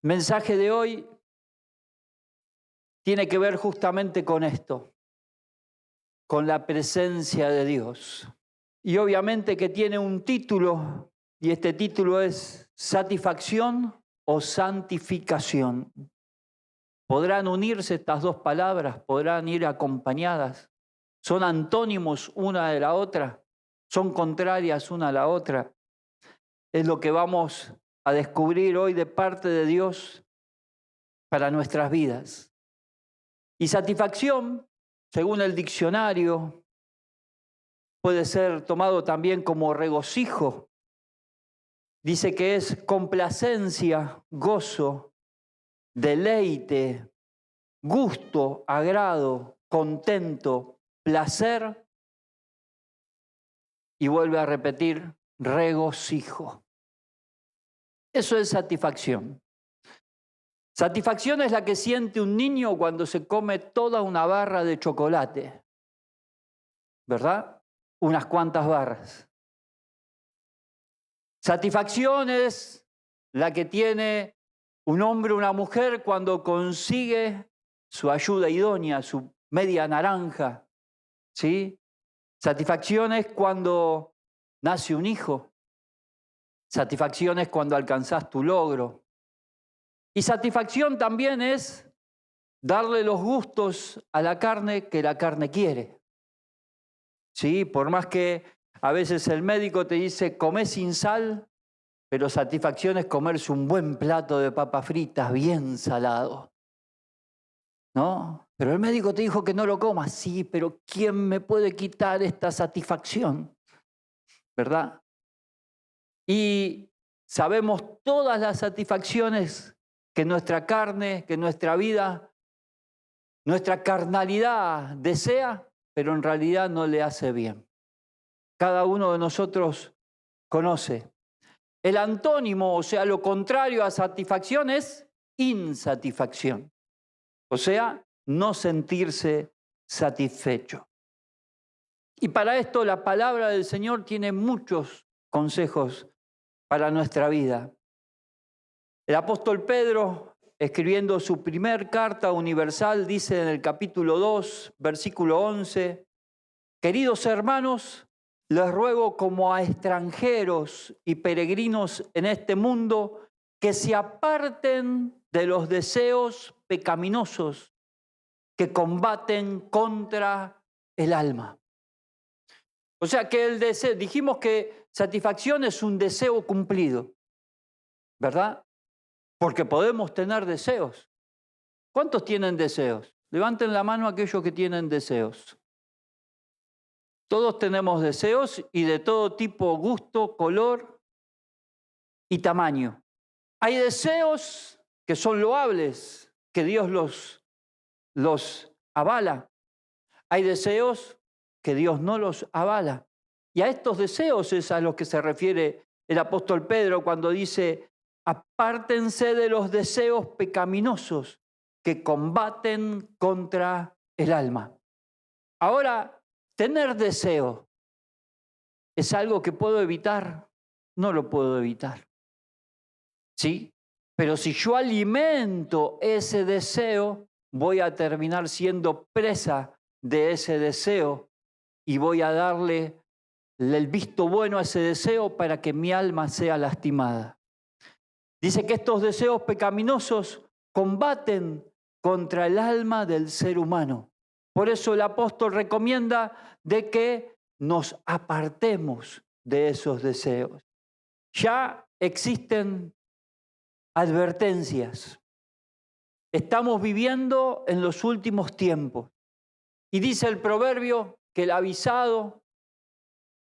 mensaje de hoy tiene que ver justamente con esto, con la presencia de Dios. Y obviamente que tiene un título, y este título es satisfacción o santificación. ¿Podrán unirse estas dos palabras? ¿Podrán ir acompañadas? ¿Son antónimos una de la otra? ¿Son contrarias una a la otra? Es lo que vamos a descubrir hoy de parte de Dios para nuestras vidas. Y satisfacción, según el diccionario, puede ser tomado también como regocijo. Dice que es complacencia, gozo, deleite, gusto, agrado, contento, placer, y vuelve a repetir, regocijo. Eso es satisfacción. Satisfacción es la que siente un niño cuando se come toda una barra de chocolate, ¿verdad? Unas cuantas barras. Satisfacción es la que tiene un hombre o una mujer cuando consigue su ayuda idónea, su media naranja, ¿sí? Satisfacción es cuando nace un hijo. Satisfacción es cuando alcanzás tu logro. Y satisfacción también es darle los gustos a la carne que la carne quiere. Sí, por más que a veces el médico te dice, come sin sal, pero satisfacción es comerse un buen plato de papas fritas bien salado. ¿No? Pero el médico te dijo que no lo comas. Sí, pero ¿quién me puede quitar esta satisfacción? ¿Verdad? Y sabemos todas las satisfacciones que nuestra carne, que nuestra vida, nuestra carnalidad desea, pero en realidad no le hace bien. Cada uno de nosotros conoce. El antónimo, o sea, lo contrario a satisfacción es insatisfacción. O sea, no sentirse satisfecho. Y para esto la palabra del Señor tiene muchos consejos para nuestra vida. El apóstol Pedro, escribiendo su primer carta universal, dice en el capítulo 2, versículo 11, queridos hermanos, les ruego como a extranjeros y peregrinos en este mundo que se aparten de los deseos pecaminosos que combaten contra el alma. O sea que el deseo, dijimos que satisfacción es un deseo cumplido, ¿verdad? Porque podemos tener deseos. ¿Cuántos tienen deseos? Levanten la mano aquellos que tienen deseos. Todos tenemos deseos y de todo tipo, gusto, color y tamaño. Hay deseos que son loables, que Dios los avala. Hay deseos que Dios no los avala. Y a estos deseos es a los que se refiere el apóstol Pedro cuando dice, apártense de los deseos pecaminosos que combaten contra el alma. Ahora, tener deseo es algo que puedo evitar, no lo puedo evitar. ¿Sí? Pero si yo alimento ese deseo, voy a terminar siendo presa de ese deseo y voy a darle el visto bueno a ese deseo para que mi alma sea lastimada. Dice que estos deseos pecaminosos combaten contra el alma del ser humano. Por eso el apóstol recomienda de que nos apartemos de esos deseos. Ya existen advertencias. Estamos viviendo en los últimos tiempos. Y dice el proverbio que el avisado,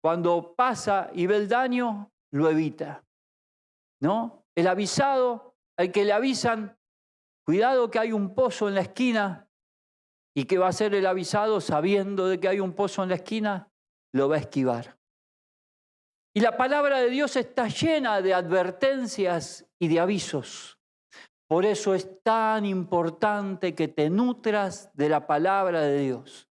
cuando pasa y ve el daño, lo evita. ¿No? El avisado, al que le avisan, cuidado que hay un pozo en la esquina, y que va a hacer el avisado sabiendo de que hay un pozo en la esquina, lo va a esquivar. Y la palabra de Dios está llena de advertencias y de avisos. Por eso es tan importante que te nutras de la palabra de Dios.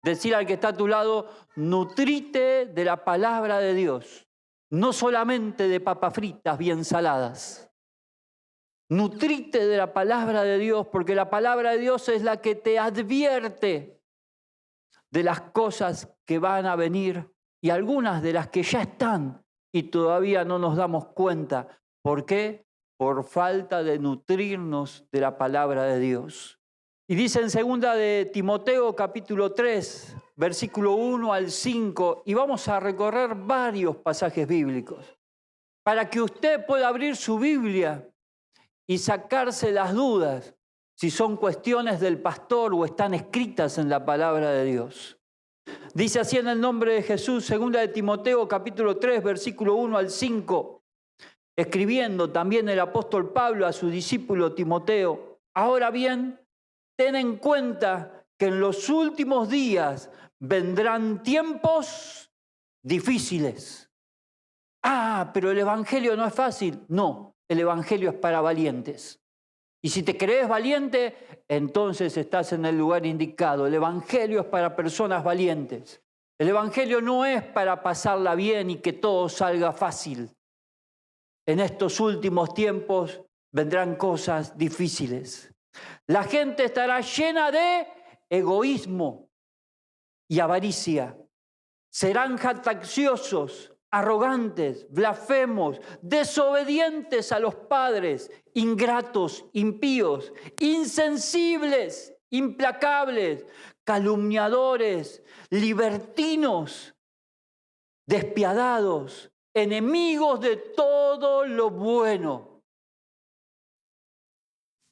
Decir al que está a tu lado, nutrite de la palabra de Dios. No solamente de papas fritas bien saladas. Nutrite de la palabra de Dios, porque la palabra de Dios es la que te advierte de las cosas que van a venir y algunas de las que ya están y todavía no nos damos cuenta. ¿Por qué? Por falta de nutrirnos de la palabra de Dios. Y dice en 2 de Timoteo capítulo 3, versículo 1 al 5, y vamos a recorrer varios pasajes bíblicos, para que usted pueda abrir su Biblia y sacarse las dudas si son cuestiones del pastor o están escritas en la palabra de Dios. Dice así en el nombre de Jesús, 2 de Timoteo capítulo 3, versículo 1 al 5, escribiendo también el apóstol Pablo a su discípulo Timoteo: ahora bien, ten en cuenta que en los últimos días vendrán tiempos difíciles. Pero el evangelio no es fácil. No, el evangelio es para valientes. Y si te crees valiente, entonces estás en el lugar indicado. El evangelio es para personas valientes. El evangelio no es para pasarla bien y que todo salga fácil. En estos últimos tiempos vendrán cosas difíciles. La gente estará llena de egoísmo y avaricia. Serán jactanciosos, arrogantes, blasfemos, desobedientes a los padres, ingratos, impíos, insensibles, implacables, calumniadores, libertinos, despiadados, enemigos de todo lo bueno,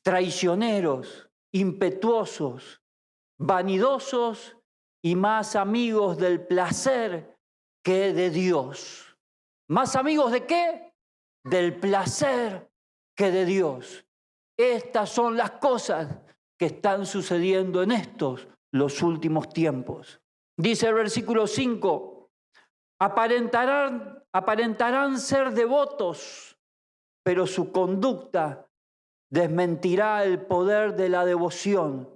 traicioneros, impetuosos, vanidosos y más amigos del placer que de Dios. ¿Más amigos de qué? Del placer que de Dios. Estas son las cosas que están sucediendo en los últimos tiempos. Dice el versículo 5, aparentarán ser devotos, pero su conducta desmentirá el poder de la devoción.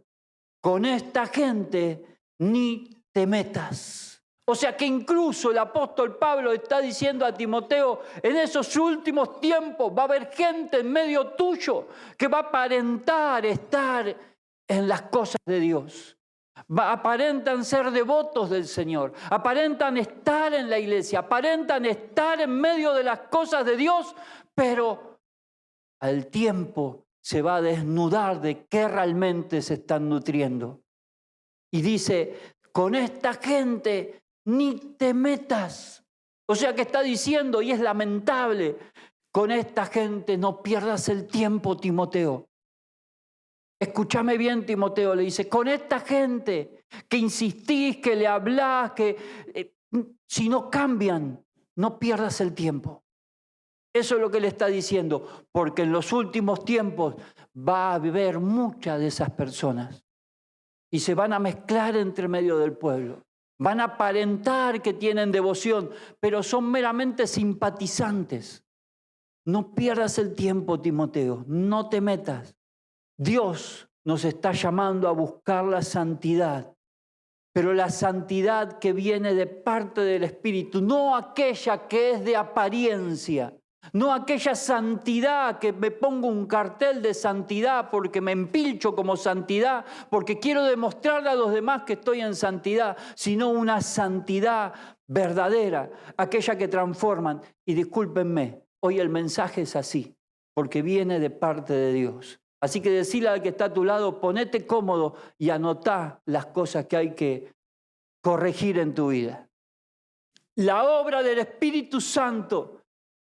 Con esta gente ni te metas. O sea que incluso el apóstol Pablo está diciendo a Timoteo, en esos últimos tiempos va a haber gente en medio tuyo que va a aparentar estar en las cosas de Dios. Aparentan ser devotos del Señor, aparentan estar en la iglesia, aparentan estar en medio de las cosas de Dios, pero al tiempo se va a desnudar de qué realmente se están nutriendo. Y dice, con esta gente ni te metas. O sea que está diciendo, y es lamentable, con esta gente no pierdas el tiempo, Timoteo. Escúchame bien, Timoteo, le dice, con esta gente que insistís, que le hablás, que si no cambian, no pierdas el tiempo. Eso es lo que le está diciendo, porque en los últimos tiempos va a haber muchas de esas personas y se van a mezclar entre medio del pueblo. Van a aparentar que tienen devoción, pero son meramente simpatizantes. No pierdas el tiempo, Timoteo, no te metas. Dios nos está llamando a buscar la santidad, pero la santidad que viene de parte del Espíritu, no aquella que es de apariencia. No aquella santidad que me pongo un cartel de santidad porque me empilcho como santidad, porque quiero demostrarle a los demás que estoy en santidad, sino una santidad verdadera, aquella que transforman. Y discúlpenme, hoy el mensaje es así, porque viene de parte de Dios. Así que decile al que está a tu lado, ponete cómodo y anotá las cosas que hay que corregir en tu vida. La obra del Espíritu Santo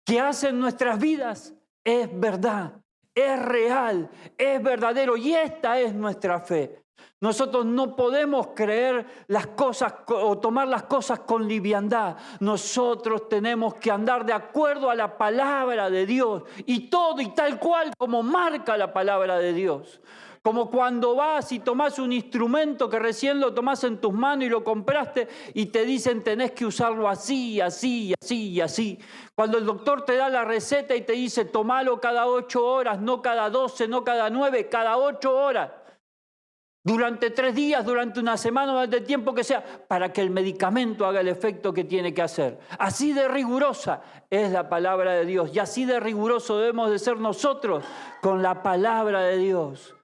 que hace en nuestras vidas es verdad, es real, es verdadero y esta es nuestra fe. Nosotros no podemos creer las cosas o tomar las cosas con liviandad. Nosotros tenemos que andar de acuerdo a la palabra de Dios y todo y tal cual como marca la palabra de Dios. Como cuando vas y tomás un instrumento que recién lo tomás en tus manos y lo compraste y te dicen tenés que usarlo así, así, así, así. Cuando el doctor te da la receta y te dice tomalo cada 8 horas, no cada 12, no cada 9, cada 8 horas. durante 3 días, durante una semana, durante el tiempo que sea, para que el medicamento haga el efecto que tiene que hacer. Así de rigurosa es la palabra de Dios y así de riguroso debemos de ser nosotros con la palabra de Dios.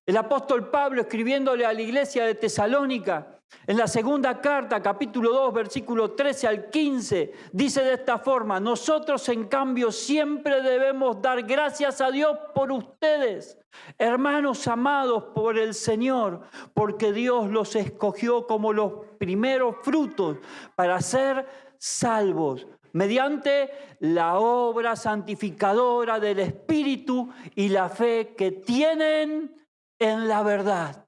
El apóstol Pablo, escribiéndole a la iglesia de Tesalónica, en la segunda carta, capítulo 2, versículo 13 al 15, dice de esta forma: nosotros en cambio siempre debemos dar gracias a Dios por ustedes, hermanos amados por el Señor, porque Dios los escogió como los primeros frutos para ser salvos, mediante la obra santificadora del Espíritu y la fe que tienen en la verdad.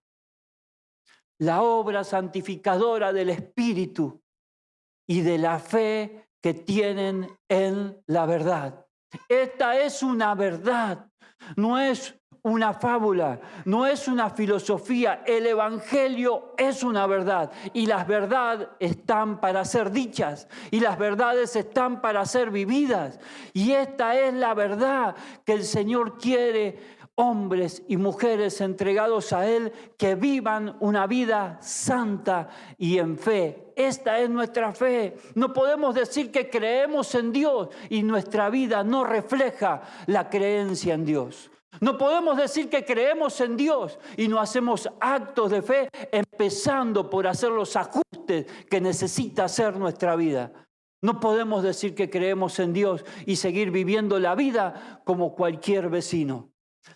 La obra santificadora del Espíritu y de la fe que tienen en la verdad. Esta es una verdad, no es una fábula, no es una filosofía. El Evangelio es una verdad y las verdades están para ser dichas y las verdades están para ser vividas. Y esta es la verdad que el Señor quiere. Hombres y mujeres entregados a Él que vivan una vida santa y en fe. Esta es nuestra fe. No podemos decir que creemos en Dios y nuestra vida no refleja la creencia en Dios. No podemos decir que creemos en Dios y no hacemos actos de fe, empezando por hacer los ajustes que necesita hacer nuestra vida. No podemos decir que creemos en Dios y seguir viviendo la vida como cualquier vecino.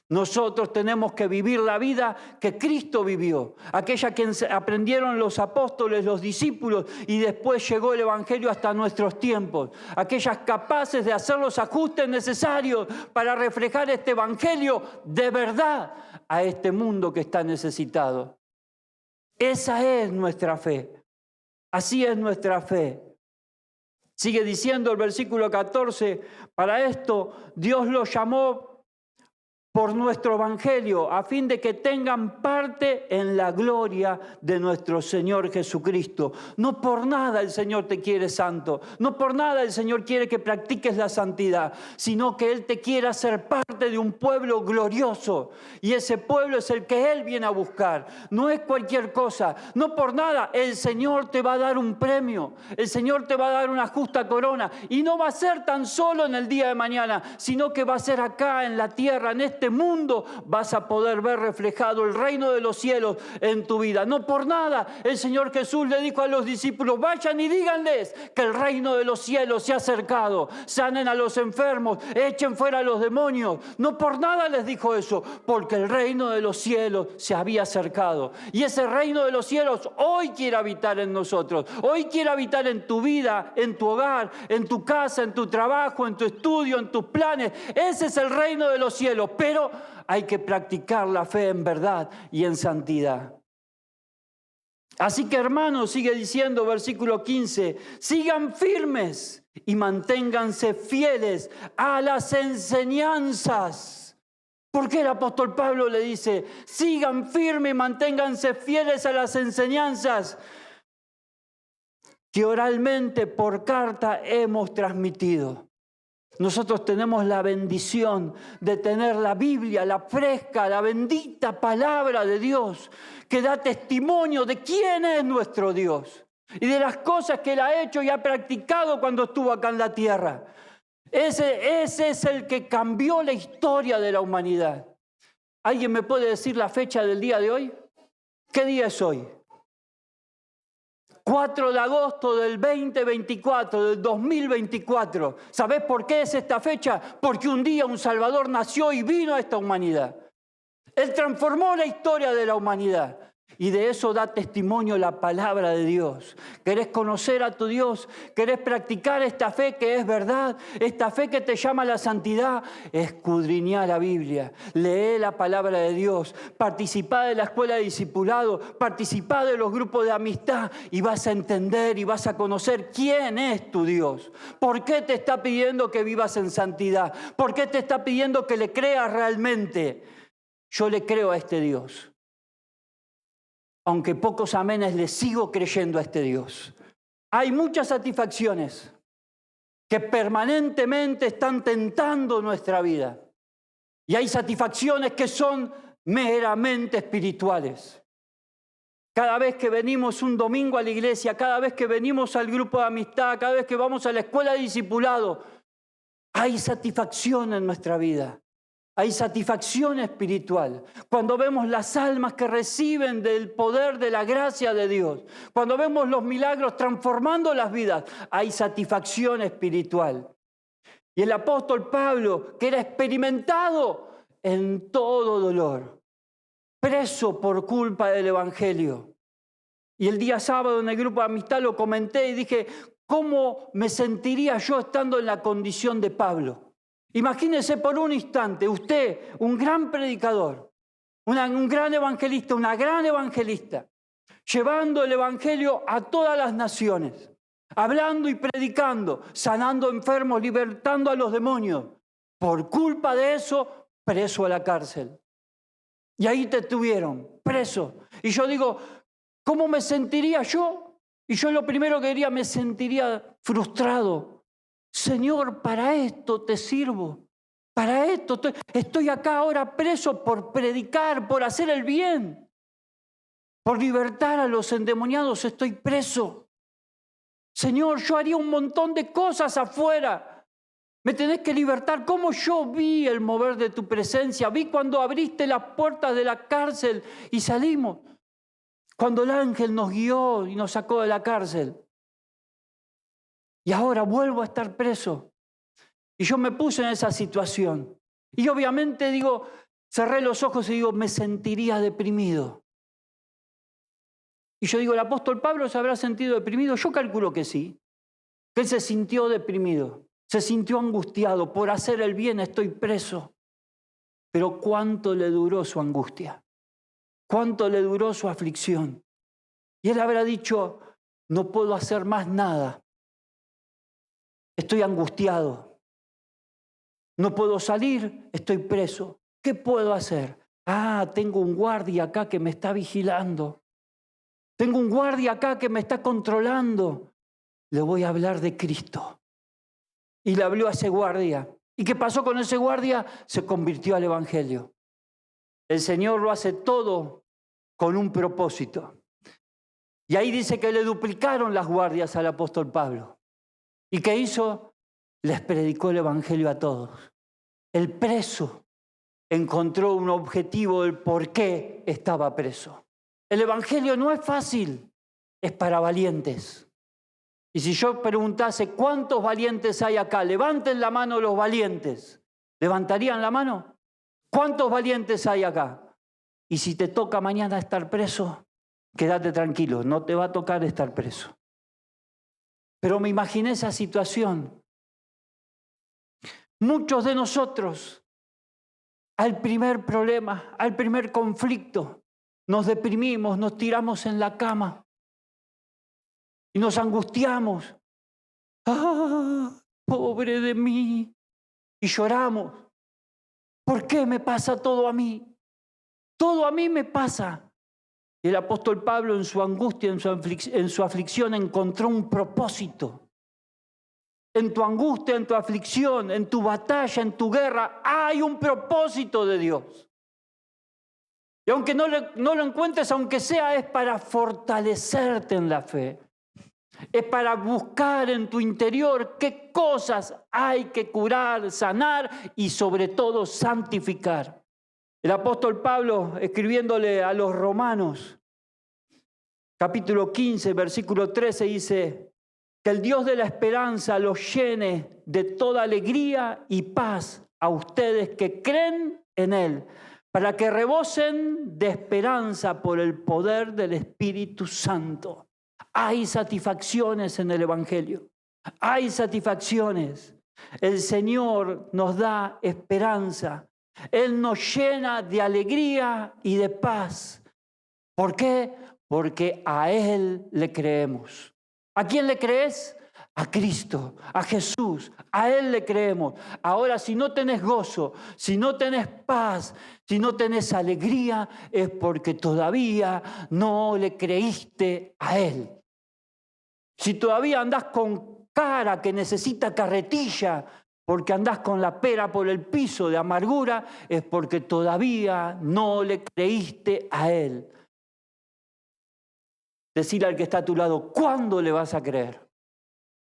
Nosotros tenemos que vivir la vida que Cristo vivió, aquella que aprendieron los apóstoles, los discípulos, y después llegó el Evangelio hasta nuestros tiempos, aquellas capaces de hacer los ajustes necesarios para reflejar este Evangelio de verdad a este mundo que está necesitado. Esa es nuestra fe, así es nuestra fe. Sigue diciendo el versículo 14, para esto Dios los llamó por nuestro Evangelio, a fin de que tengan parte en la gloria de nuestro Señor Jesucristo. No por nada el Señor te quiere santo, no por nada el Señor quiere que practiques la santidad, sino que Él te quiere hacer parte de un pueblo glorioso. Y ese pueblo es el que Él viene a buscar, no es cualquier cosa. No por nada el Señor te va a dar un premio, el Señor te va a dar una justa corona. Y no va a ser tan solo en el día de mañana, sino que va a ser acá en la tierra, en este mundo vas a poder ver reflejado el reino de los cielos en tu vida. No por nada el Señor Jesús le dijo a los discípulos: vayan y díganles que el reino de los cielos se ha acercado, sanen a los enfermos, echen fuera a los demonios. No por nada les dijo eso, porque el reino de los cielos se había acercado. Y ese reino de los cielos hoy quiere habitar en nosotros, hoy quiere habitar en tu vida, en tu hogar, en tu casa, en tu trabajo, en tu estudio, en tus planes. Ese es el reino de los cielos, pero hay que practicar la fe en verdad y en santidad. Así que, hermanos, sigue diciendo versículo 15, sigan firmes y manténganse fieles a las enseñanzas. ¿Por qué el apóstol Pablo le dice, sigan firmes y manténganse fieles a las enseñanzas que oralmente por carta hemos transmitido? Nosotros tenemos la bendición de tener la Biblia, la fresca, la bendita palabra de Dios, que da testimonio de quién es nuestro Dios y de las cosas que Él ha hecho y ha practicado cuando estuvo acá en la tierra. Ese es el que cambió la historia de la humanidad. ¿Alguien me puede decir la fecha del día de hoy? ¿Qué día es hoy? 4 de agosto del 2024, del 2024. ¿Sabés por qué es esta fecha? Porque un día un Salvador nació y vino a esta humanidad. Él transformó la historia de la humanidad. Y de eso da testimonio la palabra de Dios. ¿Querés conocer a tu Dios? ¿Querés practicar esta fe que es verdad? Esta fe que te llama a la santidad. Escudriñá la Biblia. Lee la palabra de Dios. Participá de la escuela de discipulado. Participá de los grupos de amistad. Y vas a entender y vas a conocer quién es tu Dios. ¿Por qué te está pidiendo que vivas en santidad? ¿Por qué te está pidiendo que le creas realmente? Yo le creo a este Dios. Aunque pocos amenes, le sigo creyendo a este Dios. Hay muchas satisfacciones que permanentemente están tentando nuestra vida. Y hay satisfacciones que son meramente espirituales. Cada vez que venimos un domingo a la iglesia, cada vez que venimos al grupo de amistad, cada vez que vamos a la escuela de discipulado, hay satisfacción en nuestra vida. Hay satisfacción espiritual. Cuando vemos las almas que reciben del poder de la gracia de Dios, cuando vemos los milagros transformando las vidas, hay satisfacción espiritual. Y el apóstol Pablo, que era experimentado en todo dolor, preso por culpa del Evangelio. Y el día sábado en el grupo de amistad lo comenté y dije, ¿cómo me sentiría yo estando en la condición de Pablo? Imagínese por un instante, usted, un gran predicador, un gran evangelista, una gran evangelista, llevando el evangelio a todas las naciones, hablando y predicando, sanando enfermos, libertando a los demonios. Por culpa de eso, preso a la cárcel. Y ahí te tuvieron, preso. Y yo digo, ¿cómo me sentiría yo? Y yo lo primero que diría, me sentiría frustrado. Señor, para esto te sirvo. Para esto estoy acá ahora preso por predicar, por hacer el bien. Por libertar a los endemoniados estoy preso. Señor, yo haría un montón de cosas afuera. Me tenés que libertar. ¿Cómo yo vi el mover de tu presencia? Vi cuando abriste las puertas de la cárcel y salimos. Cuando el ángel nos guió y nos sacó de la cárcel. Y ahora vuelvo a estar preso. Y yo me puse en esa situación. Y obviamente digo, cerré los ojos y digo, me sentiría deprimido. Y yo digo, ¿el apóstol Pablo se habrá sentido deprimido? Yo calculo que sí. Que él se sintió deprimido, se sintió angustiado. Por hacer el bien estoy preso. Pero ¿cuánto le duró su angustia? ¿Cuánto le duró su aflicción? Y él habrá dicho, no puedo hacer más nada. Estoy angustiado. No puedo salir, estoy preso. ¿Qué puedo hacer? Ah, tengo un guardia acá que me está vigilando. Tengo un guardia acá que me está controlando. Le voy a hablar de Cristo. Y le habló a ese guardia. ¿Y qué pasó con ese guardia? Se convirtió al Evangelio. El Señor lo hace todo con un propósito. Y ahí dice que le duplicaron las guardias al apóstol Pablo. ¿Y qué hizo? Les predicó el Evangelio a todos. El preso encontró un objetivo del por qué estaba preso. El Evangelio no es fácil, es para valientes. Y si yo preguntase cuántos valientes hay acá, levanten la mano los valientes. ¿Levantarían la mano? ¿Cuántos valientes hay acá? Y si te toca mañana estar preso, quédate tranquilo, no te va a tocar estar preso. Pero me imaginé esa situación. Muchos de nosotros, al primer problema, al primer conflicto, nos deprimimos, nos tiramos en la cama y nos angustiamos. ¡Ah, pobre de mí! Y lloramos. ¿Por qué me pasa todo a mí? Todo a mí me pasa. Y el apóstol Pablo en su angustia, en su aflicción, encontró un propósito. En tu angustia, en tu aflicción, en tu batalla, en tu guerra, hay un propósito de Dios. Y aunque no lo encuentres, aunque sea, es para fortalecerte en la fe. Es para buscar en tu interior qué cosas hay que curar, sanar y sobre todo santificar. El apóstol Pablo, escribiéndole a los romanos, capítulo 15, versículo 13, dice que el Dios de la esperanza los llene de toda alegría y paz a ustedes que creen en Él, para que rebosen de esperanza por el poder del Espíritu Santo. Hay satisfacciones en el Evangelio, hay satisfacciones. El Señor nos da esperanza, Él nos llena de alegría y de paz. ¿Por qué? Porque a Él le creemos. ¿A quién le crees? A Cristo, a Jesús, a Él le creemos. Ahora, si no tenés gozo, si no tenés paz, si no tenés alegría, es porque todavía no le creíste a Él. Si todavía andás con cara que necesita carretilla, porque andás con la pera por el piso de amargura, es porque todavía no le creíste a Él. Decirle al que está a tu lado, ¿cuándo le vas a creer?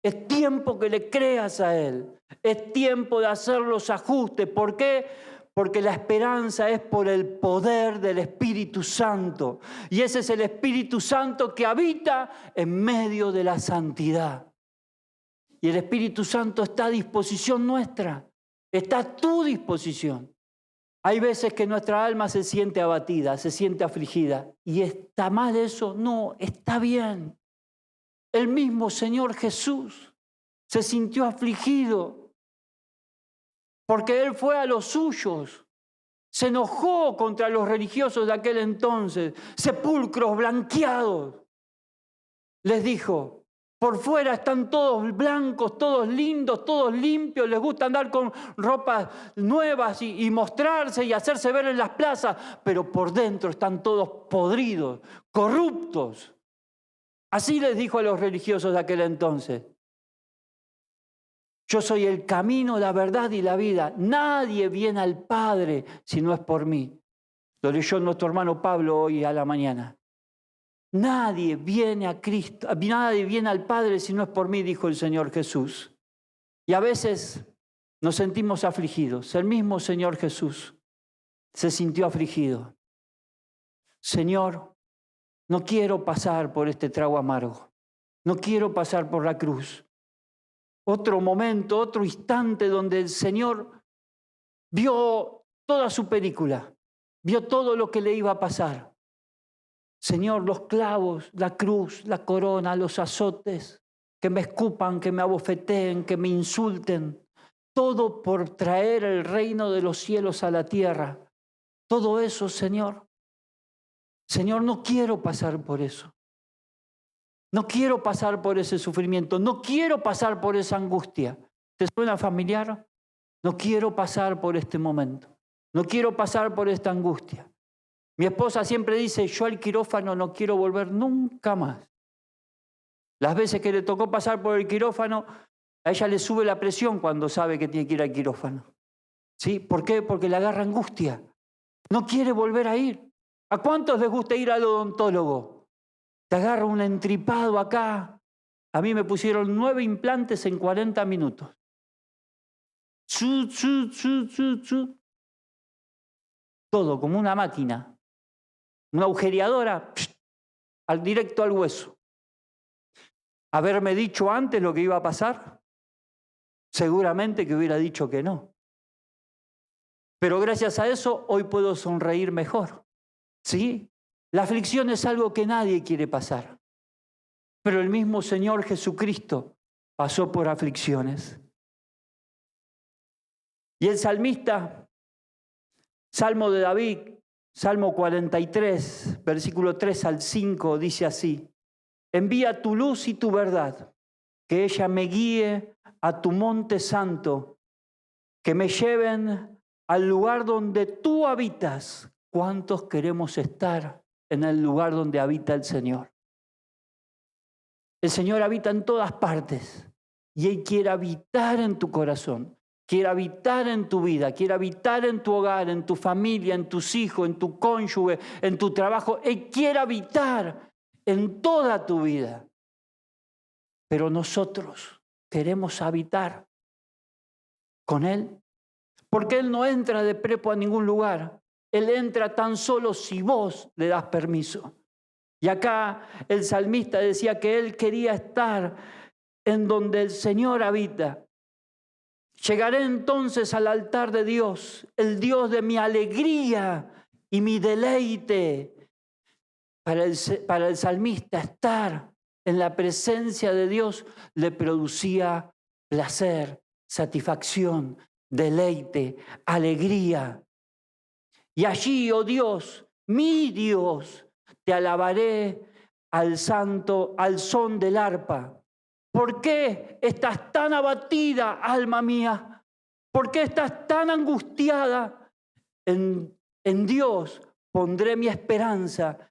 Es tiempo que le creas a Él. Es tiempo de hacer los ajustes. ¿Por qué? Porque la esperanza es por el poder del Espíritu Santo. Y ese es el Espíritu Santo que habita en medio de la santidad. Y el Espíritu Santo está a disposición nuestra. Está a tu disposición. Hay veces que nuestra alma se siente abatida, se siente afligida. ¿Y está mal eso? No, está bien. El mismo Señor Jesús se sintió afligido porque Él fue a los suyos. Se enojó contra los religiosos de aquel entonces, sepulcros blanqueados. Les dijo, por fuera están todos blancos, todos lindos, todos limpios, les gusta andar con ropas nuevas y mostrarse y hacerse ver en las plazas, pero por dentro están todos podridos, corruptos. Así les dijo a los religiosos de aquel entonces. Yo soy el camino, la verdad y la vida. Nadie viene al Padre si no es por mí. Lo leyó nuestro hermano Pablo hoy a la mañana. Nadie viene a Cristo, nadie viene al Padre si no es por mí, dijo el Señor Jesús. Y a veces nos sentimos afligidos. El mismo Señor Jesús se sintió afligido. Señor, no quiero pasar por este trago amargo. No quiero pasar por la cruz. Otro momento, otro instante donde el Señor vio toda su película, vio todo lo que le iba a pasar. Señor, los clavos, la cruz, la corona, los azotes, que me escupan, que me abofeteen, que me insulten, todo por traer el reino de los cielos a la tierra. Todo eso, Señor. Señor, no quiero pasar por eso. No quiero pasar por ese sufrimiento, no quiero pasar por esa angustia. ¿Te suena familiar? No quiero pasar por este momento, no quiero pasar por esta angustia. Mi esposa siempre dice, yo al quirófano no quiero volver nunca más. Las veces que le tocó pasar por el quirófano, a ella le sube la presión cuando sabe que tiene que ir al quirófano. ¿Sí? ¿Por qué? Porque le agarra angustia. No quiere volver a ir. ¿A cuántos les gusta ir al odontólogo? Te agarra un entripado acá. A mí me pusieron 9 implantes en 40 minutos. Todo como una máquina. Una agujereadora, directo al hueso. ¿Haberme dicho antes lo que iba a pasar? Seguramente que hubiera dicho que no. Pero gracias a eso hoy puedo sonreír mejor. ¿Sí? La aflicción es algo que nadie quiere pasar. Pero el mismo Señor Jesucristo pasó por aflicciones. Y el salmista, Salmo de David, Salmo 43, versículo 3 al 5, dice así: envía tu luz y tu verdad, que ella me guíe a tu monte santo, que me lleven al lugar donde tú habitas. ¿Cuántos queremos estar en el lugar donde habita el Señor? El Señor habita en todas partes y Él quiere habitar en tu corazón, quiere habitar en tu vida, quiere habitar en tu hogar, en tu familia, en tus hijos, en tu cónyuge, en tu trabajo. Él quiere habitar en toda tu vida. Pero nosotros queremos habitar con Él, porque Él no entra de prepo a ningún lugar. Él entra tan solo si vos le das permiso. Y acá el salmista decía que él quería estar en donde el Señor habita. Llegaré entonces al altar de Dios, el Dios de mi alegría y mi deleite. Para el salmista, estar en la presencia de Dios le producía placer, satisfacción, deleite, alegría. Y allí, oh Dios, mi Dios, te alabaré al son del arpa. ¿Por qué estás tan abatida, alma mía? ¿Por qué estás tan angustiada? En Dios pondré mi esperanza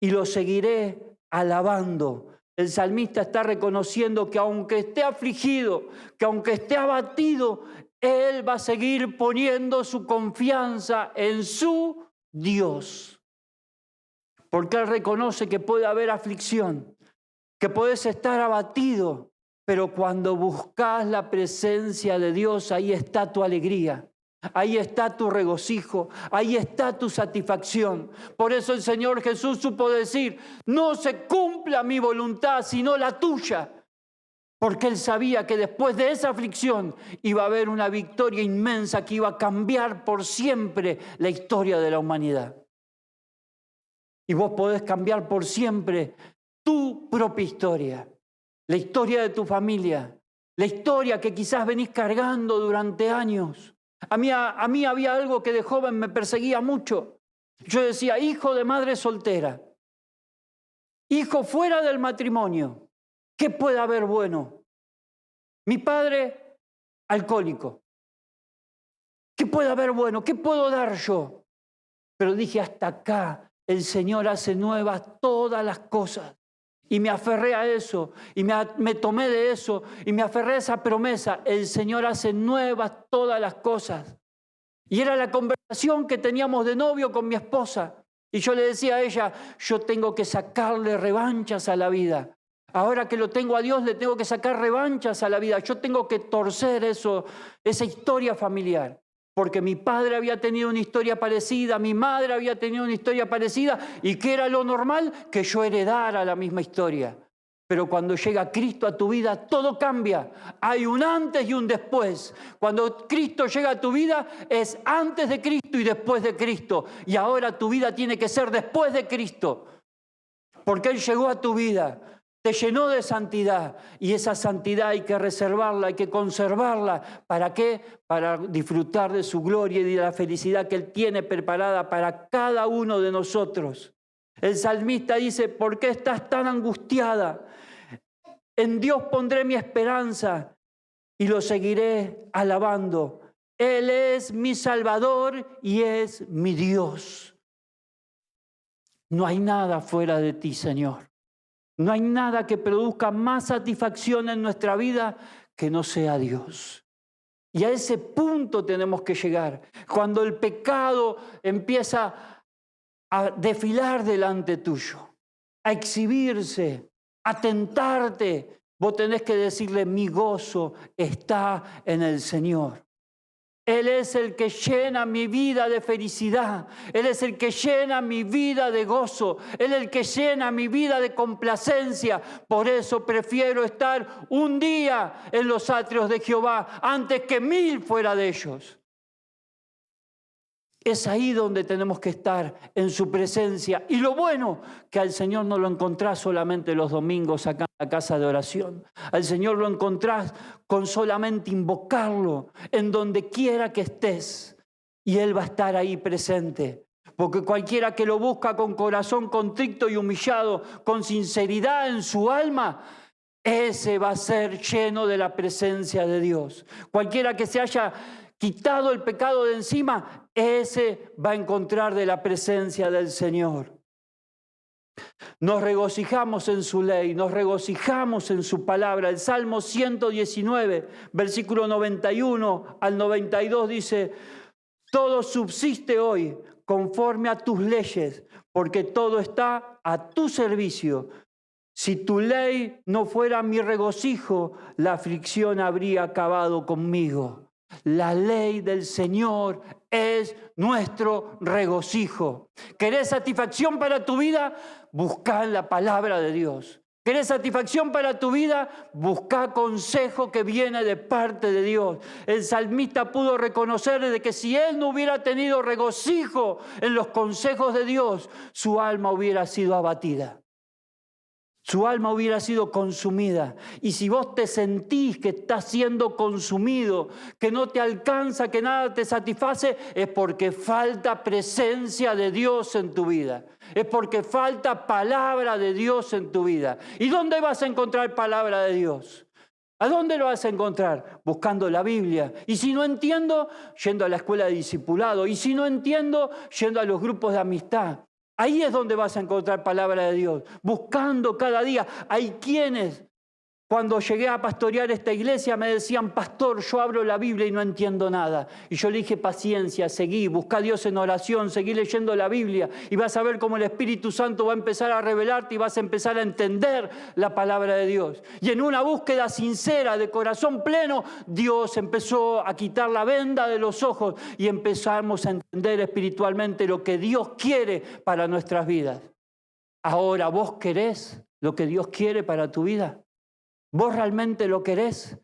y lo seguiré alabando. El salmista está reconociendo que aunque esté afligido, que aunque esté abatido, él va a seguir poniendo su confianza en su Dios. Porque él reconoce que puede haber aflicción, que puedes estar abatido, pero cuando buscas la presencia de Dios, ahí está tu alegría. Ahí está tu regocijo, ahí está tu satisfacción. Por eso el Señor Jesús supo decir, no se cumpla mi voluntad, sino la tuya. Porque Él sabía que después de esa aflicción iba a haber una victoria inmensa que iba a cambiar por siempre la historia de la humanidad. Y vos podés cambiar por siempre tu propia historia, la historia de tu familia, la historia que quizás venís cargando durante años. A mí había algo que de joven me perseguía mucho. Yo decía, hijo de madre soltera, hijo fuera del matrimonio, ¿qué puede haber bueno? Mi padre, alcohólico. ¿Qué puede haber bueno? ¿Qué puedo dar yo? Pero dije, hasta acá el Señor hace nuevas todas las cosas. Y me aferré a eso, y me tomé de eso, y me aferré a esa promesa. El Señor hace nuevas todas las cosas. Y era la conversación que teníamos de novio con mi esposa. Y yo le decía a ella, yo tengo que sacarle revanchas a la vida. Ahora que lo tengo a Dios, le tengo que sacar revanchas a la vida. Yo tengo que torcer eso, esa historia familiar. Porque mi padre había tenido una historia parecida, mi madre había tenido una historia parecida, y que era lo normal que yo heredara la misma historia. Pero cuando llega Cristo a tu vida, todo cambia. Hay un antes y un después. Cuando Cristo llega a tu vida, es antes de Cristo y después de Cristo. Y ahora tu vida tiene que ser después de Cristo. Porque Él llegó a tu vida. Te llenó de santidad, y esa santidad hay que reservarla, hay que conservarla. ¿Para qué? Para disfrutar de su gloria y de la felicidad que Él tiene preparada para cada uno de nosotros. El salmista dice, ¿por qué estás tan angustiada? En Dios pondré mi esperanza y lo seguiré alabando. Él es mi Salvador y es mi Dios. No hay nada fuera de ti, Señor. No hay nada que produzca más satisfacción en nuestra vida que no sea Dios. Y a ese punto tenemos que llegar. Cuando el pecado empieza a desfilar delante tuyo, a exhibirse, a tentarte, vos tenés que decirle, mi gozo está en el Señor. Él es el que llena mi vida de felicidad. Él es el que llena mi vida de gozo. Él es el que llena mi vida de complacencia. Por eso prefiero estar un día en los atrios de Jehová antes que 1000 fuera de ellos. Es ahí donde tenemos que estar, en su presencia. Y lo bueno, que al Señor no lo encontrás solamente los domingos acá en la casa de oración. Al Señor lo encontrás con solamente invocarlo en donde quiera que estés. Y Él va a estar ahí presente. Porque cualquiera que lo busca con corazón contrito y humillado, con sinceridad en su alma, ese va a ser lleno de la presencia de Dios. Cualquiera que se haya quitado el pecado de encima, ese va a encontrar de la presencia del Señor. Nos regocijamos en su ley, nos regocijamos en su palabra. El Salmo 119, versículo 91 al 92 dice, todo subsiste hoy conforme a tus leyes, porque todo está a tu servicio. Si tu ley no fuera mi regocijo, la aflicción habría acabado conmigo. La ley del Señor es nuestro regocijo. ¿Querés satisfacción para tu vida? Buscá en la palabra de Dios. ¿Querés satisfacción para tu vida? Buscá consejo que viene de parte de Dios. El salmista pudo reconocer de que si él no hubiera tenido regocijo en los consejos de Dios, su alma hubiera sido abatida. Su alma hubiera sido consumida. Y si vos te sentís que estás siendo consumido, que no te alcanza, que nada te satisface, es porque falta presencia de Dios en tu vida. Es porque falta palabra de Dios en tu vida. ¿Y dónde vas a encontrar palabra de Dios? ¿A dónde lo vas a encontrar? Buscando la Biblia. Y si no entiendo, yendo a la escuela de discipulado. Y si no entiendo, yendo a los grupos de amistad. Ahí es donde vas a encontrar palabra de Dios, buscando cada día. Hay quienes Cuando llegué a pastorear esta iglesia me decían, pastor, yo abro la Biblia y no entiendo nada. Y yo le dije, paciencia, seguí, busca a Dios en oración, seguí leyendo la Biblia y vas a ver cómo el Espíritu Santo va a empezar a revelarte y vas a empezar a entender la palabra de Dios. Y en una búsqueda sincera, de corazón pleno, Dios empezó a quitar la venda de los ojos y empezamos a entender espiritualmente lo que Dios quiere para nuestras vidas. Ahora, ¿vos querés lo que Dios quiere para tu vida? ¿Vos realmente lo querés?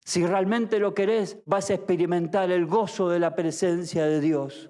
Si realmente lo querés, vas a experimentar el gozo de la presencia de Dios.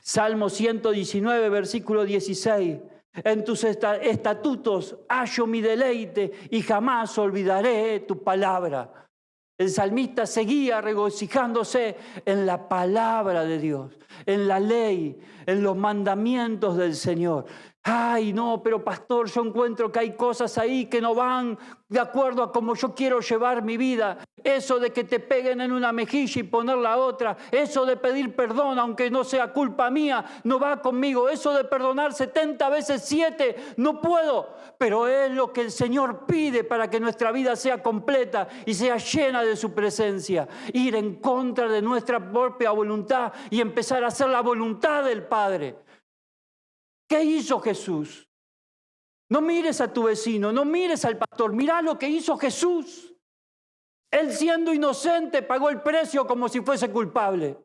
Salmo 119, versículo 16. En tus estatutos hallo mi deleite y jamás olvidaré tu palabra. El salmista seguía regocijándose en la palabra de Dios, en la ley, en los mandamientos del Señor. Ay, no, pero pastor, yo encuentro que hay cosas ahí que no van de acuerdo a cómo yo quiero llevar mi vida. Eso de que te peguen en una mejilla y poner la otra. Eso de pedir perdón, aunque no sea culpa mía, no va conmigo. Eso de perdonar 70 veces 7, no puedo. Pero es lo que el Señor pide para que nuestra vida sea completa y sea llena de su presencia. Ir en contra de nuestra propia voluntad y empezar a hacer la voluntad del Padre. ¿Qué hizo Jesús? No mires a tu vecino, no mires al pastor, mirá lo que hizo Jesús. Él, siendo inocente, pagó el precio como si fuese culpable.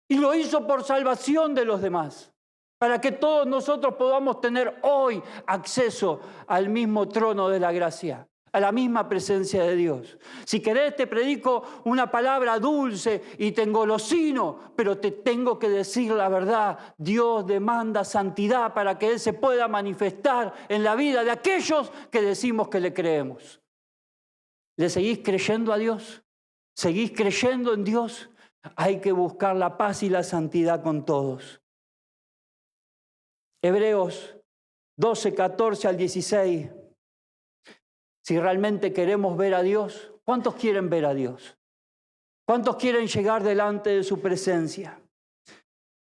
Y lo hizo por salvación de los demás, para que todos nosotros podamos tener hoy acceso al mismo trono de la gracia, a la misma presencia de Dios. Si querés, te predico una palabra dulce y te engolosino, pero te tengo que decir la verdad. Dios demanda santidad para que Él se pueda manifestar en la vida de aquellos que decimos que le creemos. ¿Le seguís creyendo a Dios? ¿Seguís creyendo en Dios? Hay que buscar la paz y la santidad con todos. Hebreos 12, 14 al 16. Si realmente queremos ver a Dios, ¿cuántos quieren ver a Dios? ¿Cuántos quieren llegar delante de su presencia?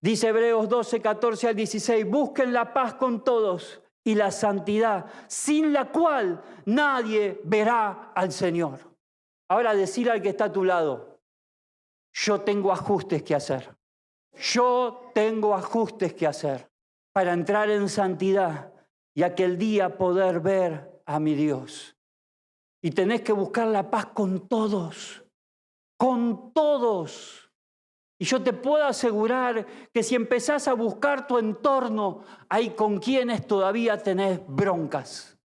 Dice Hebreos 12, 14 al 16, busquen la paz con todos y la santidad, sin la cual nadie verá al Señor. Ahora decir al que está a tu lado, yo tengo ajustes que hacer. Yo tengo ajustes que hacer para entrar en santidad y aquel día poder ver a mi Dios. Y tenés que buscar la paz con todos, con todos. Y yo te puedo asegurar que si empezás a buscar tu entorno, hay con quienes todavía tenés broncas.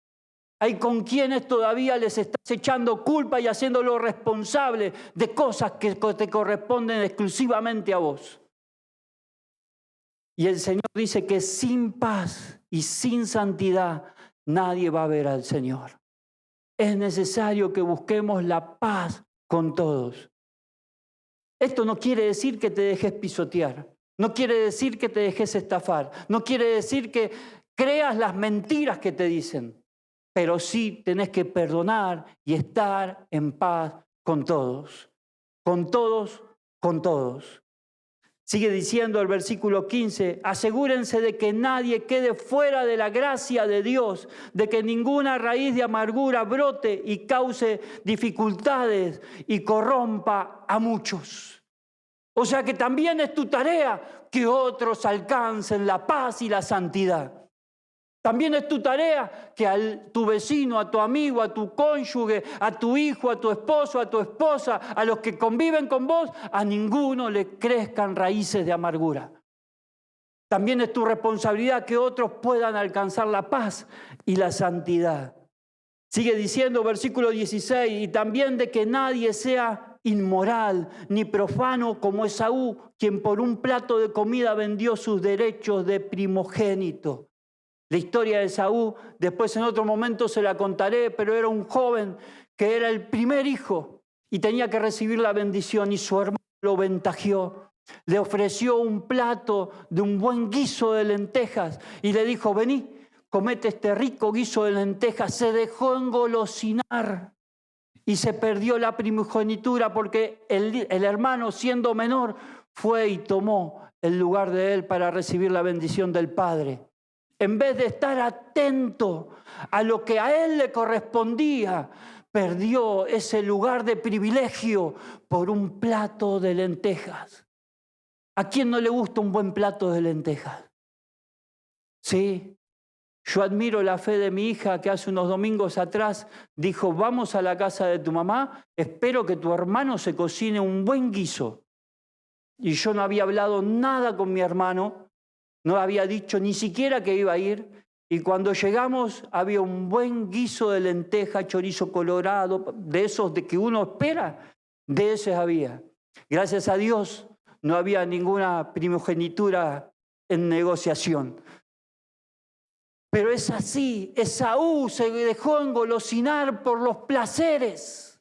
Hay con quienes todavía les estás echando culpa y haciéndolo responsable de cosas que te corresponden exclusivamente a vos. Y el Señor dice que sin paz y sin santidad nadie va a ver al Señor. Es necesario que busquemos la paz con todos. Esto no quiere decir que te dejes pisotear. No quiere decir que te dejes estafar. No quiere decir que creas las mentiras que te dicen. Pero sí tenés que perdonar y estar en paz con todos. Con todos, con todos. Sigue diciendo el versículo 15, asegúrense de que nadie quede fuera de la gracia de Dios, de que ninguna raíz de amargura brote y cause dificultades y corrompa a muchos. O sea que también es tu tarea que otros alcancen la paz y la santidad. También es tu tarea que a tu vecino, a tu amigo, a tu cónyuge, a tu hijo, a tu esposo, a tu esposa, a los que conviven con vos, a ninguno le crezcan raíces de amargura. También es tu responsabilidad que otros puedan alcanzar la paz y la santidad. Sigue diciendo versículo 16, y también de que nadie sea inmoral ni profano como Esaú, quien por un plato de comida vendió sus derechos de primogénito. La historia de Esaú, después en otro momento se la contaré, pero era un joven que era el primer hijo y tenía que recibir la bendición y su hermano lo ventajeó. Le ofreció un plato de un buen guiso de lentejas y le dijo, vení, comete este rico guiso de lentejas. Se dejó engolosinar y se perdió la primogenitura porque el hermano, siendo menor, fue y tomó el lugar de él para recibir la bendición del padre. en vez de estar atento a lo que a él le correspondía, perdió ese lugar de privilegio por un plato de lentejas. ¿A quién no le gusta un buen plato de lentejas? Sí. Yo admiro la fe de mi hija que hace unos domingos atrás dijo, vamos a la casa de tu mamá, espero que tu hermano se cocine un buen guiso. Y yo no había hablado nada con mi hermano, no había dicho ni siquiera que iba a ir. Y cuando llegamos había un buen guiso de lenteja, chorizo colorado, de esos de que uno espera, de esos había. Gracias a Dios no había ninguna primogenitura en negociación. Pero es así, Esaú se dejó engolosinar por los placeres,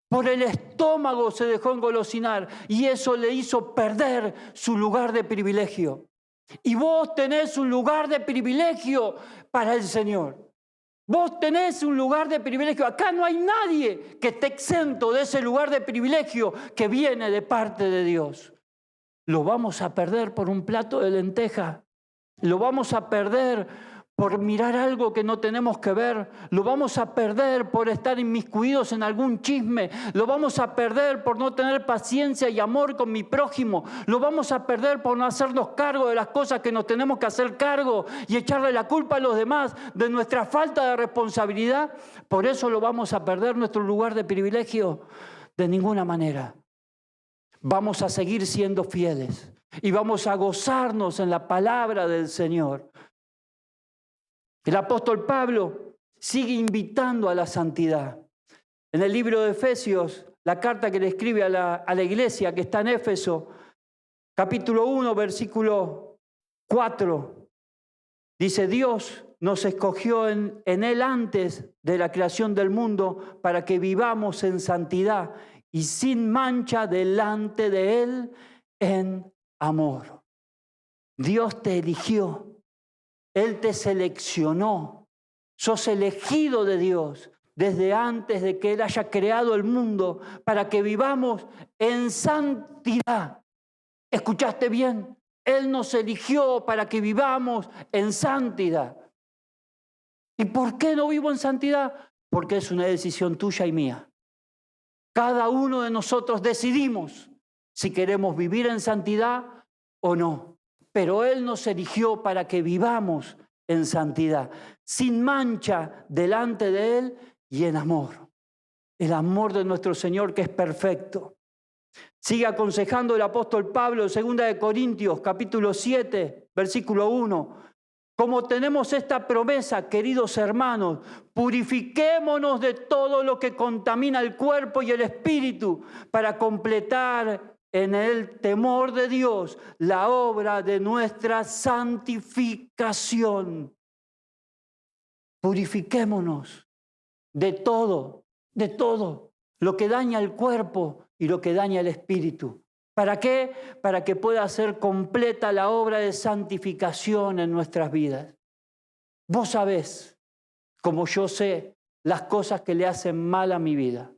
por el estómago se dejó engolosinar y eso le hizo perder su lugar de privilegio. Y vos tenés un lugar de privilegio para el Señor. Vos tenés un lugar de privilegio. Acá no hay nadie que esté exento de ese lugar de privilegio que viene de parte de Dios. Lo vamos a perder por un plato de lenteja. Lo vamos a perder por mirar algo que no tenemos que ver. Lo vamos a perder por estar inmiscuidos en algún chisme. Lo vamos a perder por no tener paciencia y amor con mi prójimo. Lo vamos a perder por no hacernos cargo de las cosas que nos tenemos que hacer cargo y echarle la culpa a los demás de nuestra falta de responsabilidad. Por eso lo vamos a perder nuestro lugar de privilegio. De ninguna manera. Vamos a seguir siendo fieles. Y vamos a gozarnos en la palabra del Señor. El apóstol Pablo sigue invitando a la santidad. En el libro de Efesios, la carta que le escribe a la iglesia que está en Éfeso, capítulo 1, versículo 4, dice, Dios nos escogió en Él antes de la creación del mundo para que vivamos en santidad y sin mancha delante de Él en amor. Dios te eligió, Él te seleccionó, sos elegido de Dios desde antes de que Él haya creado el mundo para que vivamos en santidad. ¿Escuchaste bien? Él nos eligió para que vivamos en santidad. ¿Y por qué no vivo en santidad? Porque es una decisión tuya y mía. Cada uno de nosotros decidimos si queremos vivir en santidad o no. Pero Él nos eligió para que vivamos en santidad, sin mancha delante de Él y en amor. El amor de nuestro Señor que es perfecto. Sigue aconsejando el apóstol Pablo en 2 Corintios, capítulo 7, versículo 1. Como tenemos esta promesa, queridos hermanos, purifiquémonos de todo lo que contamina el cuerpo y el espíritu para completar en el temor de Dios la obra de nuestra santificación. Purifiquémonos de todo lo que daña el cuerpo y lo que daña el espíritu. ¿Para qué? Para que pueda ser completa la obra de santificación en nuestras vidas. Vos sabés, como yo sé, las cosas que le hacen mal a mi vida.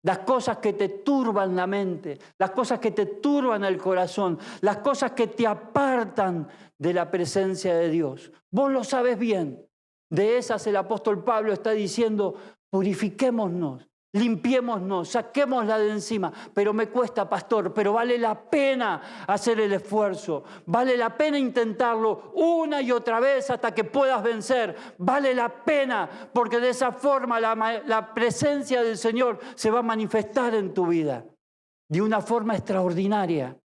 Las cosas que te turban la mente, las cosas que te turban el corazón, las cosas que te apartan de la presencia de Dios. Vos lo sabés bien. De esas el apóstol Pablo está diciendo, purifiquémonos, limpiémonos, saquémosla de encima. Pero me cuesta, pastor, pero vale la pena hacer el esfuerzo. Vale la pena intentarlo una y otra vez hasta que puedas vencer. Vale la pena, porque de esa forma la presencia del Señor se va a manifestar en tu vida de una forma extraordinaria.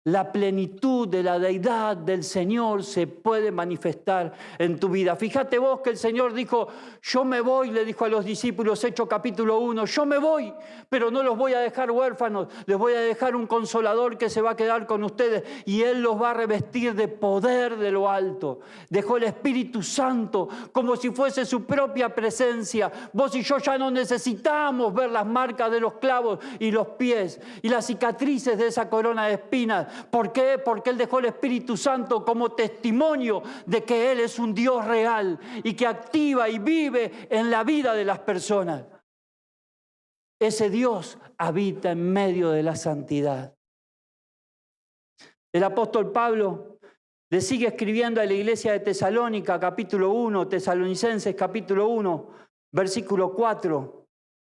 La plenitud de la deidad del Señor se puede manifestar en tu vida. Fíjate vos que el Señor dijo, yo me voy, le dijo a los discípulos, Hechos capítulo 1, yo me voy, pero no los voy a dejar huérfanos, les voy a dejar un consolador que se va a quedar con ustedes y Él los va a revestir de poder de lo alto. Dejó el Espíritu Santo como si fuese su propia presencia. Vos y yo ya no necesitamos ver las marcas de los clavos y los pies y las cicatrices de esa corona de espinas. ¿Por qué? Porque Él dejó el Espíritu Santo como testimonio de que Él es un Dios real y que activa y vive en la vida de las personas. Ese Dios habita en medio de la santidad. El apóstol Pablo Le sigue escribiendo a la iglesia de Tesalónica, capítulo 1, Tesalonicenses, capítulo 1, versículo 4.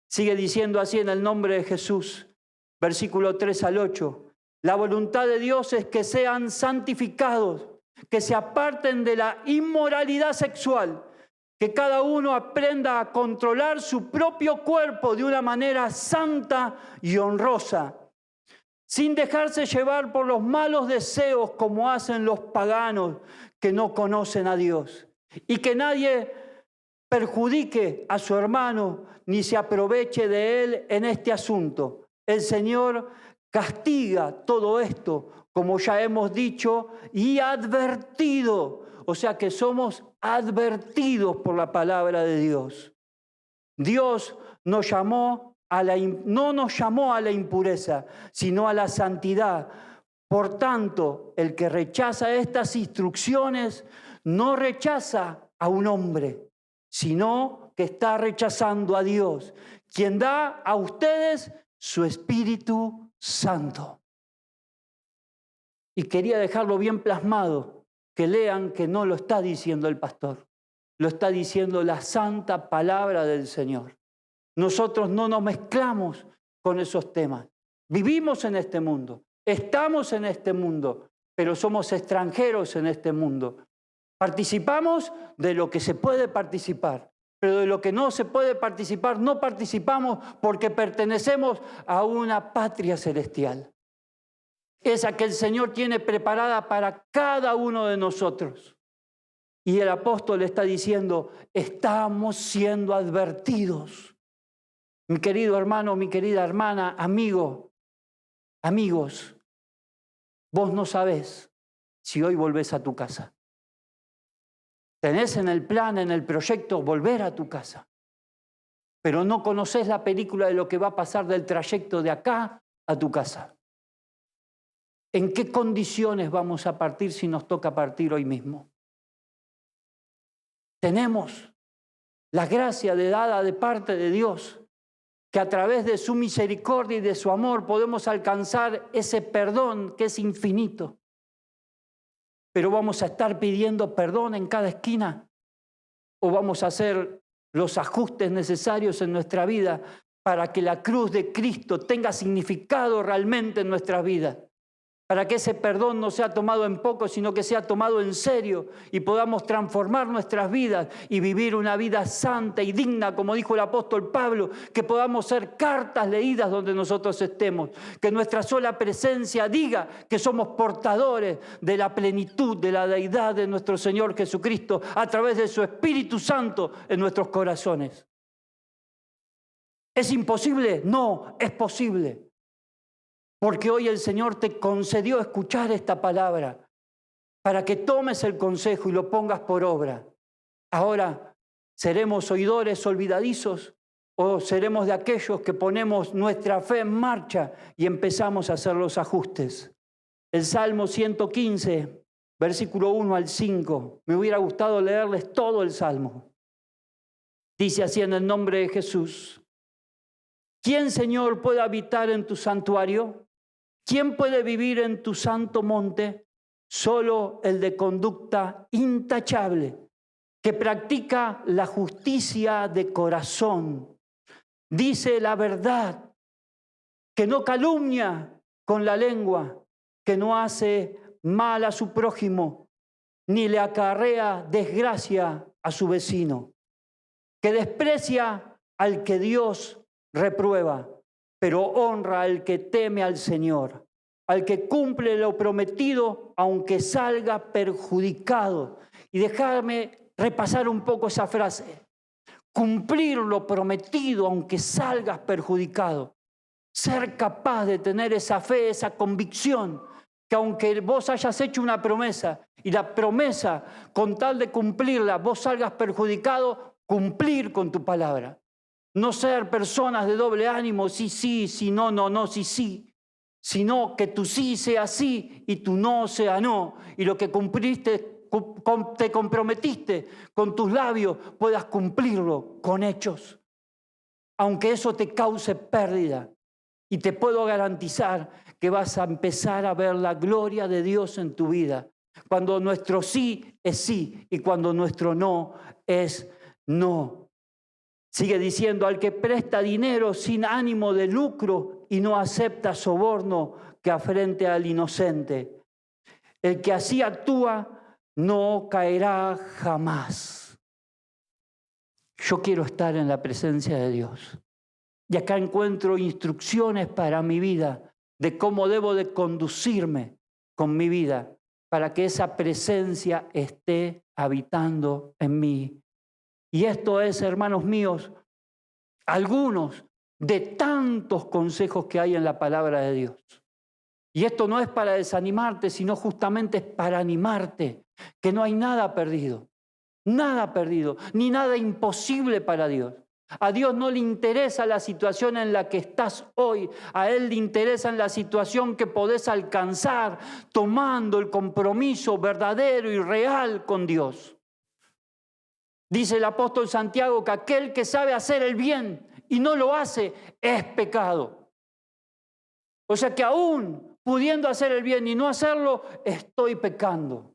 Sigue diciendo así en el nombre de Jesús, versículo 3 al 8. La voluntad de Dios es que sean santificados, que se aparten de la inmoralidad sexual, que cada uno aprenda a controlar su propio cuerpo de una manera santa y honrosa, sin dejarse llevar por los malos deseos como hacen los paganos que no conocen a Dios. Y que nadie perjudique a su hermano ni se aproveche de él en este asunto. El Señor castiga todo esto, como ya hemos dicho y advertido. O sea que somos advertidos por la palabra de Dios. Dios no nos llamó a la impureza, sino a la santidad. Por tanto, el que rechaza estas instrucciones no rechaza a un hombre, sino que está rechazando a Dios, quien da a ustedes su Espíritu Santo. Y quería dejarlo bien plasmado, que lean que no lo está diciendo el pastor, lo está diciendo la santa palabra del Señor. Nosotros no nos mezclamos con esos temas. Vivimos en este mundo, estamos en este mundo, pero somos extranjeros en este mundo. Participamos de lo que se puede participar, pero de lo que no se puede participar, no participamos porque pertenecemos a una patria celestial. Esa que el Señor tiene preparada para cada uno de nosotros. Y el apóstol está diciendo, estamos siendo advertidos. Mi querido hermano, mi querida hermana, amigos, vos no sabés si hoy volvés a tu casa. Tenés en el plan, en el proyecto, volver a tu casa. Pero no conocés la película de lo que va a pasar del trayecto de acá a tu casa. ¿En qué condiciones vamos a partir si nos toca partir hoy mismo? Tenemos la gracia dada de parte de Dios, que a través de su misericordia y de su amor podemos alcanzar ese perdón que es infinito. Pero vamos a estar pidiendo perdón en cada esquina o vamos a hacer los ajustes necesarios en nuestra vida para que la cruz de Cristo tenga significado realmente en nuestra vida. Para que ese perdón no sea tomado en poco, sino que sea tomado en serio y podamos transformar nuestras vidas y vivir una vida santa y digna, como dijo el apóstol Pablo, que podamos ser cartas leídas donde nosotros estemos, que nuestra sola presencia diga que somos portadores de la plenitud de la deidad de nuestro Señor Jesucristo a través de su Espíritu Santo en nuestros corazones. ¿Es imposible? No, es posible. Porque hoy el Señor te concedió escuchar esta palabra para que tomes el consejo y lo pongas por obra. Ahora, ¿seremos oidores olvidadizos o seremos de aquellos que ponemos nuestra fe en marcha y empezamos a hacer los ajustes? El Salmo 115, versículo 1 al 5. Me hubiera gustado leerles todo el Salmo. Dice así en el nombre de Jesús. ¿Quién, Señor, puede habitar en tu santuario? ¿Quién puede vivir en tu santo monte? Solo el de conducta intachable, que practica la justicia de corazón, dice la verdad, que no calumnia con la lengua, que no hace mal a su prójimo, ni le acarrea desgracia a su vecino, que desprecia al que Dios reprueba, pero honra al que teme al Señor, al que cumple lo prometido, aunque salga perjudicado. Y déjame repasar un poco esa frase. Cumplir lo prometido, aunque salgas perjudicado. Ser capaz de tener esa fe, esa convicción, que aunque vos hayas hecho una promesa, y la promesa, con tal de cumplirla, vos salgas perjudicado, cumplir con tu palabra. No ser personas de doble ánimo, sí, sí, no, no, sí, sí. Sino que tu sí sea sí y tu no sea no. Y lo que cumpliste, te comprometiste con tus labios, puedas cumplirlo con hechos. Aunque eso te cause pérdida. Y te puedo garantizar que vas a empezar a ver la gloria de Dios en tu vida. Cuando nuestro sí es sí y cuando nuestro no es no. Sigue diciendo, al que presta dinero sin ánimo de lucro y no acepta soborno que afrente al inocente. El que así actúa no caerá jamás. Yo quiero estar en la presencia de Dios. Y acá encuentro instrucciones para mi vida de cómo debo de conducirme con mi vida para que esa presencia esté habitando en mí. Y esto es, hermanos míos, algunos de tantos consejos que hay en la palabra de Dios. Y esto no es para desanimarte, sino justamente es para animarte, que no hay nada perdido, ni nada imposible para Dios. A Dios no le interesa la situación en la que estás hoy, a Él le interesa en la situación que podés alcanzar tomando el compromiso verdadero y real con Dios. Dice el apóstol Santiago que aquel que sabe hacer el bien y no lo hace es pecado. O sea que aún pudiendo hacer el bien y no hacerlo, estoy pecando.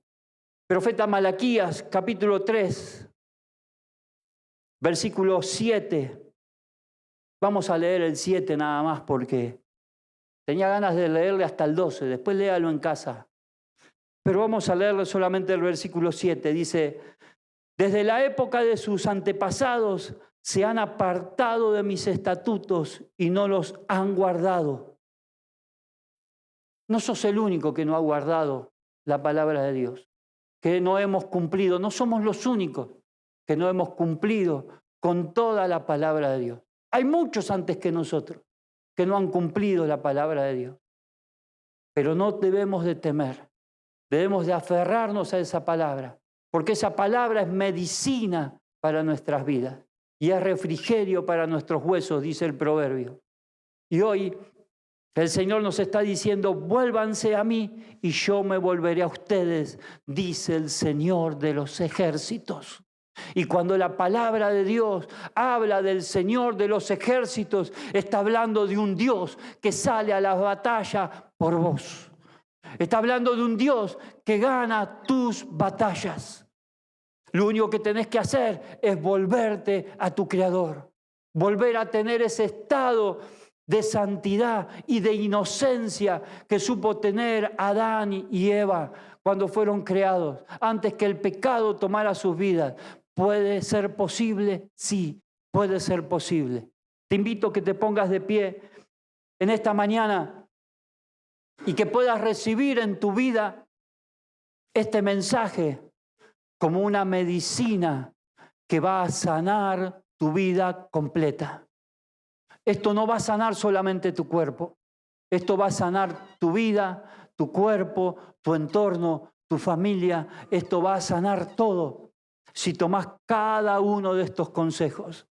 Profeta Malaquías, capítulo 3, versículo 7. Vamos a leer el 7 nada más porque tenía ganas de leerle hasta el 12. Después léalo en casa. Pero vamos a leerle solamente el versículo 7. Dice, desde la época de sus antepasados se han apartado de mis estatutos y no los han guardado. No sos el único que no ha guardado la palabra de Dios, que no hemos cumplido. No somos los únicos que no hemos cumplido con toda la palabra de Dios. Hay muchos antes que nosotros que no han cumplido la palabra de Dios. Pero no debemos de temer, debemos de aferrarnos a esa palabra, porque esa palabra es medicina para nuestras vidas y es refrigerio para nuestros huesos, dice el proverbio. Y hoy el Señor nos está diciendo, vuélvanse a mí y yo me volveré a ustedes, dice el Señor de los ejércitos. Y cuando la palabra de Dios habla del Señor de los ejércitos, está hablando de un Dios que sale a la batalla por vos. Está hablando de un Dios que gana tus batallas. Lo único que tenés que hacer es volverte a tu Creador, volver a tener ese estado de santidad y de inocencia que supo tener Adán y Eva cuando fueron creados, antes que el pecado tomara sus vidas. ¿Puede ser posible? Sí, puede ser posible. Te invito a que te pongas de pie en esta mañana y que puedas recibir en tu vida este mensaje como una medicina que va a sanar tu vida completa. Esto no va a sanar solamente tu cuerpo, esto va a sanar tu vida, tu cuerpo, tu entorno, tu familia. Esto va a sanar todo si tomás cada uno de estos consejos.